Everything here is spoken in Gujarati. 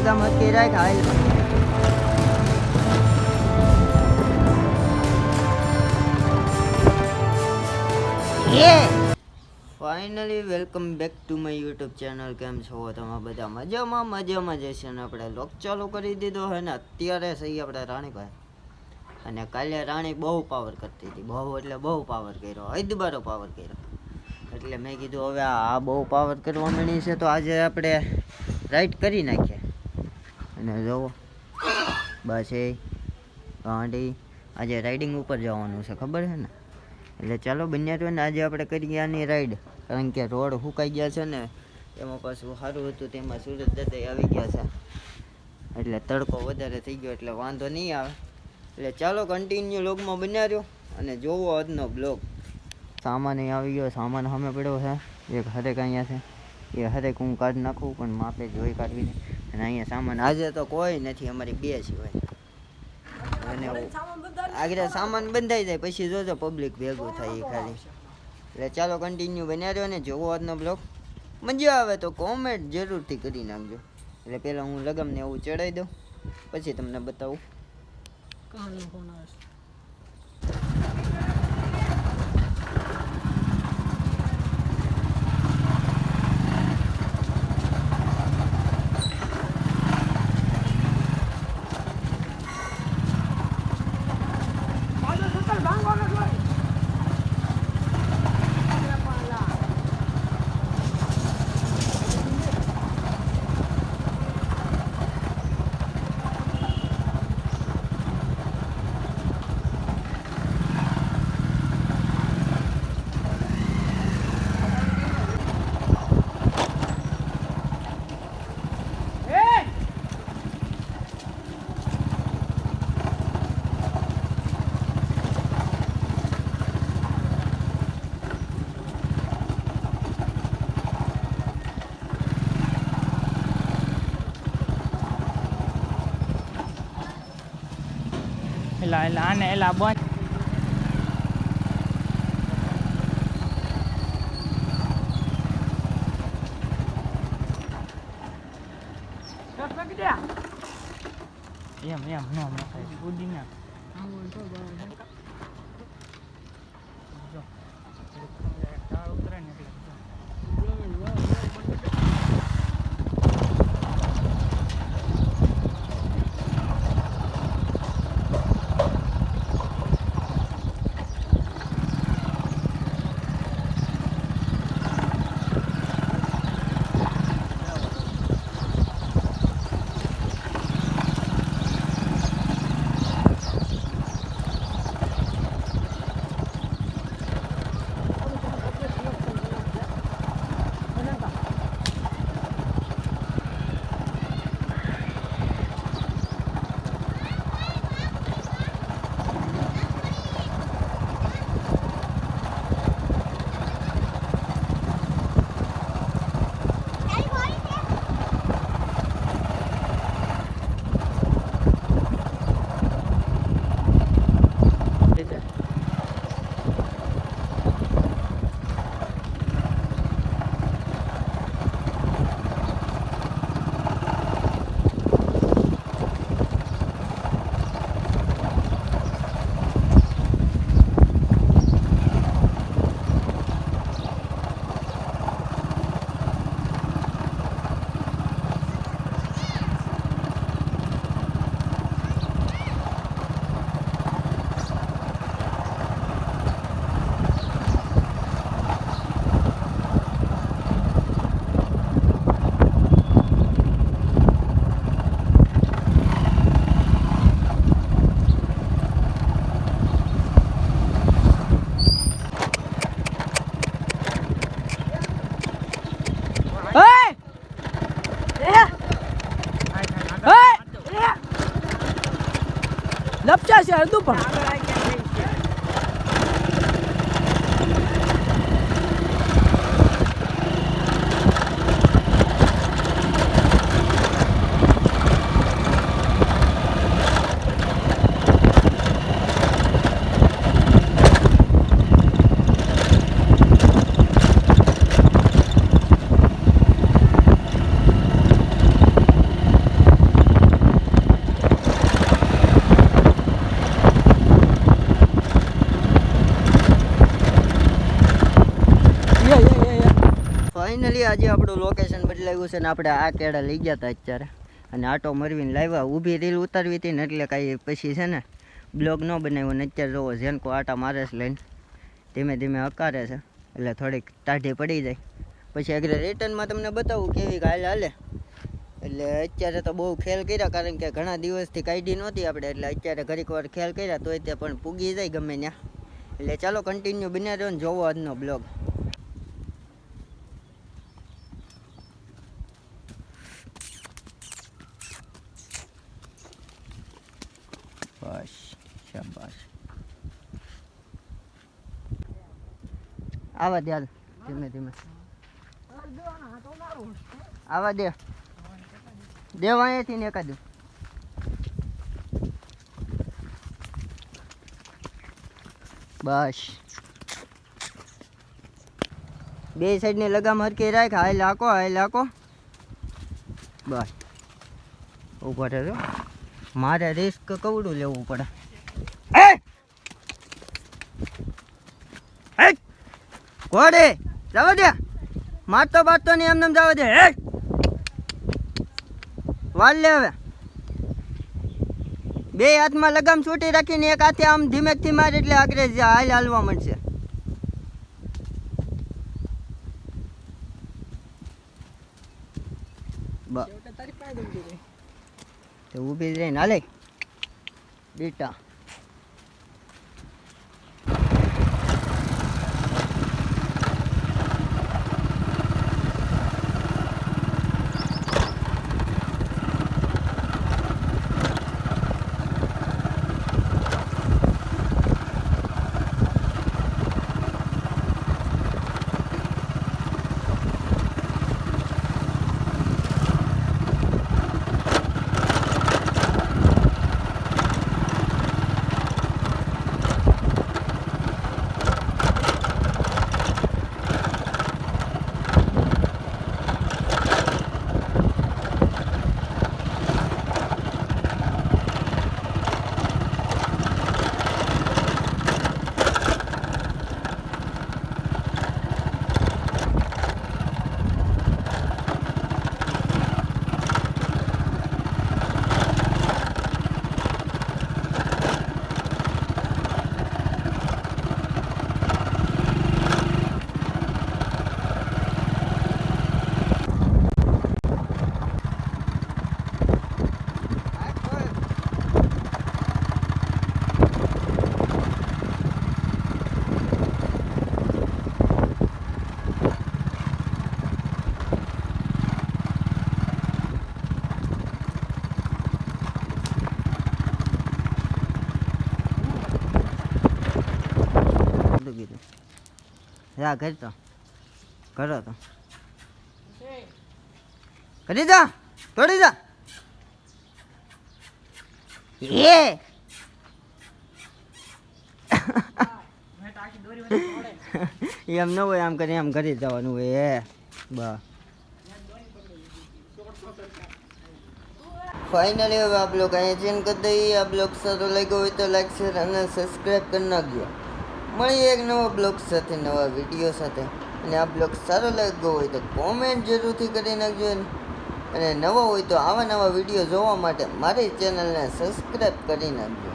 કામ અટકી રાખ હાલ finally welcome back to my YouTube channel. કેમ છો તમે બધા? મજામાં જશે ને આપણે લોક ચાલુ કરી દીધો હે ને અત્યારે સહી આપણે રાણીભાઈ. અને કાલે રાણી બહુ પાવર કરતી હતી, બહુ એટલે બહુ પાવર કર્યો, હદબારો પાવર કર્યો. એટલે મેં કીધું હવે આ બહુ પાવર કરવા માંડી છે તો આજે આપણે રાઈડ કરી નાખીએ. અને જુઓ બસ એ ગાંડી આજે રાઇડિંગ ઉપર જવાનું છે, ખબર છે ને? એટલે ચાલો બન્યા તો ને આજે આપણે કરીએ આની રાઈડ. કારણ કે રોડ સુકાઈ ગયા છે ને એમાં પાછું સારું હતું, તેમાં સુરત દાદા આવી ગયા છે એટલે તડકો વધારે થઈ ગયો એટલે વાંધો નહીં આવે. એટલે ચાલો કન્ટિન્યુ લોગમાં બન્યા રહ્યો અને જોવો આજનો બ્લોગ. સામાન આવી ગયો, સામાન સામે પડ્યો છે. એક હરેક અહીંયા છે, એ હરેક હું કાઢી નાખું પણ માપે જોઈ કાઢવીને. અને અહીંયા સામાન આજે તો કોઈ નથી, અમારી બે સિવાય. અને આગળ સામાન બંધાઈ જાય પછી જોજો પબ્લિક ભેગું થાય એ ખાલી. એટલે ચાલો કન્ટિન્યુ બન્યા રહ્યો ને જોવો આજનો બ્લોગ. મજા આવે તો કોમેન્ટ જરૂરથી કરી નાખજો. એટલે પહેલાં હું લગમને એવું ચડાવી દઉં પછી તમને બતાવું. ફોન આવે છે. આને એલા બંધ એમ નો ઉડી ના ઉતરે ને ફાઇનલી આજે આપણું લોકેશન બદલાવ્યું છે ને આપણે આ કેળા લઈ ગયા હતા અત્યારે અને આટો મરવીને લાવ્યા. ઊભી રીલ ઉતારવી હતી ને એટલે કાંઈ પછી છે ને બ્લોગ ન બનાવ્યો ને અત્યારે જોવો જેનકો આટા મારે છે લઈને ધીમે ધીમે હકારે છે એટલે થોડીક ટાઢી પડી જાય. પછી આગળ રિટર્નમાં તમને બતાવું કેવી હાલે હાલે. એટલે અત્યારે તો બહુ ખેલ કર્યા કારણ કે ઘણા દિવસથી કાઢી નહોતી આપણે એટલે અત્યારે ઘડીક વાર ખેલ કર્યા તોય તે પણ પૂગી જાય ગમે ત્યાં. એટલે ચાલો કન્ટિન્યુ બન્યા રહ્યો ને જોવો આજનો બ્લોગ. બસ શાબાશ આવા દે હાલ ધીમે ધીમે આવા દે દેવ અહીંયાથી ને એકાદું બસ બે સાઈડની લગામ હરકી રાખ. હાલ હાકો બસ ઉપર રહેજો. મારે રિસ્ક કવડું લેવું પડે. ઘોડે જવા દે મારતો બારતો નહીં એમને જવા દે. વાળ લે હવે બે હાથમાં લગામ છૂટી રાખીને એક હાથે આમ ધીમેકથી માર એટલે આગળ હાલ હાલવા મળશે. ઊભી રહીને હાલે બેટા. જા કરતો કરો તો કરી જા તોડી જા એમ ન હોય આમ કરી એમ કરી જવાનું હોય. બસ ફાઇનલી હવે આ બ્લોગ અહીંયા ચેન્જ કરી દઈએ. આ બ્લોગ સારો લાગ્યો હોય તો લાઈક શેર અને સબસ્ક્રાઈબ કરી નાખજો. મળીએ એક નવા બ્લોગ સાથે નવા વિડીયો સાથે. અને આ બ્લોગ સારો લાગ્યો હોય તો કોમેન્ટ જરૂરથી કરી નાખજો અને નવો હોય તો આવા નવા વિડીયો જોવા માટે મારી ચેનલને સબસ્ક્રાઈબ કરી નાખજો.